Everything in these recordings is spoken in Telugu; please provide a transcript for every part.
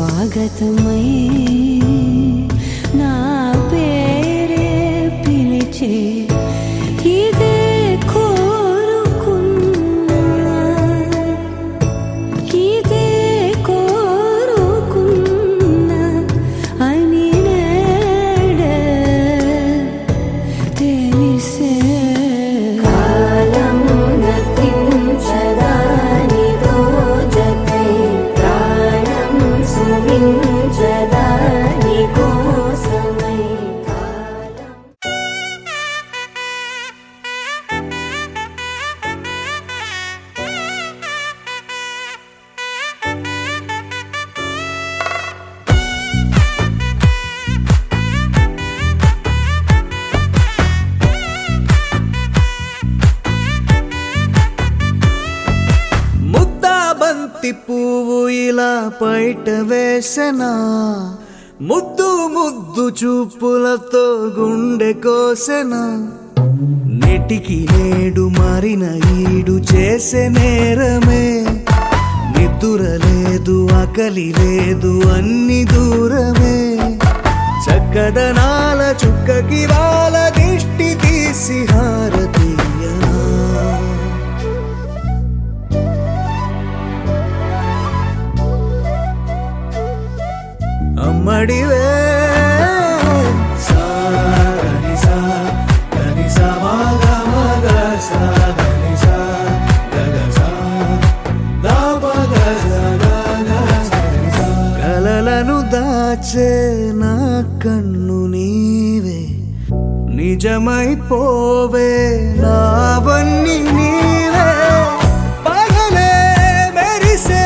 స్వాగతమై నా పేరే పిలిచే ఇదే కోరుకున్నా అని నేడే తెలిసే కాలం నతించదాని దోజకై ప్రాణం సుమించదాని కోసమై ముద్దాబంతి పువ్వు ఇలా బయట వేసెనా ముద్దు ముద్దు చూపులతో గుండె కోసెనా నెటికి నేడు మారిన ఈడు చేసే నేరమే నిద్ర లేదు ఆకలి లేదు అన్ని దూరమే చక్కదనాల చుక్కకి వాళ్ళ దిష్టి తీసి హారతీయనా అమ్మడివే కలలను దాచే నా కన్ను నీవే నిజమైపోవే నావన్నీ నీవే పగలే మెరిసే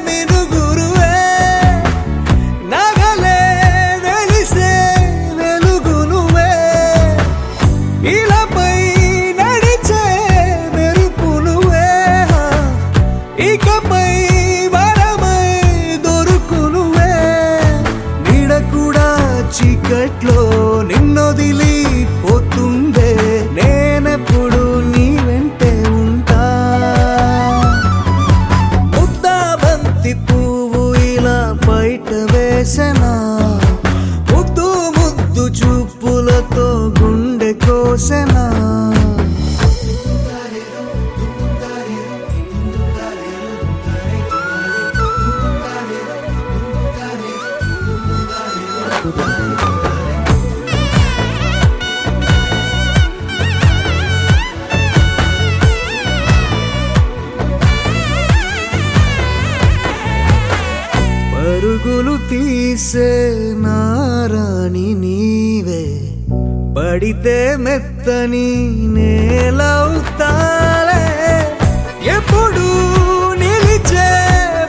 మినుగురువే నగలే వెలిసే వెలుగునువే ఇలాపై నడిచే మెరుపునువే ఇకపై వరమై దొరుకునువే నీడ కూడా చీకట్లో నిన్నొదిలి పోతుందే నేనెప్పుడు నీ వెంటే ఉంటా ముద్దాబంతి పువ్వు ఇలా బయట వేసెనా ముద్దు ముద్దు చూపులతో గుండె కోసెనా పరుగులు తీసే నారాణి నీవే పడితే మెత్తని నేలవుతాలే ఎప్పుడు నిలిచే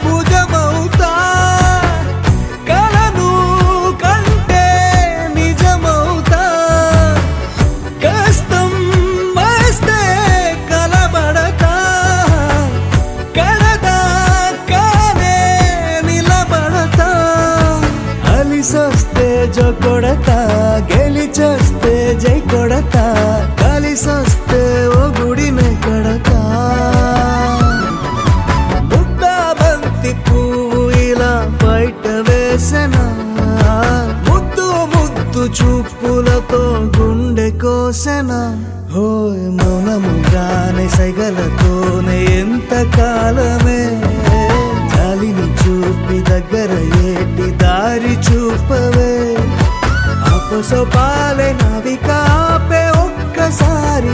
భుజమవుతా కలను కంటే నిజమవుతా కష్టం వస్తే కలబడతా కడదాకానే నిలబడతా అలిసొస్తే జో కొడతా గెలిచొస్తే జై కొడతా కలిసొస్తే ఓ గుడినే కడతా ముద్దాబంతి పువ్వు ఇలా బయట వేసెనా ముద్దు ముద్దు చూపులతో గుండె కోసెనా హోయ్ మౌనముగానే సైగలతోనే ఎంత కాలమే జాలిని చూపి దగ్గర ఏటి దారి చూపవే ఆపసోపాలే నావిక ఆపే ఒక్కసారి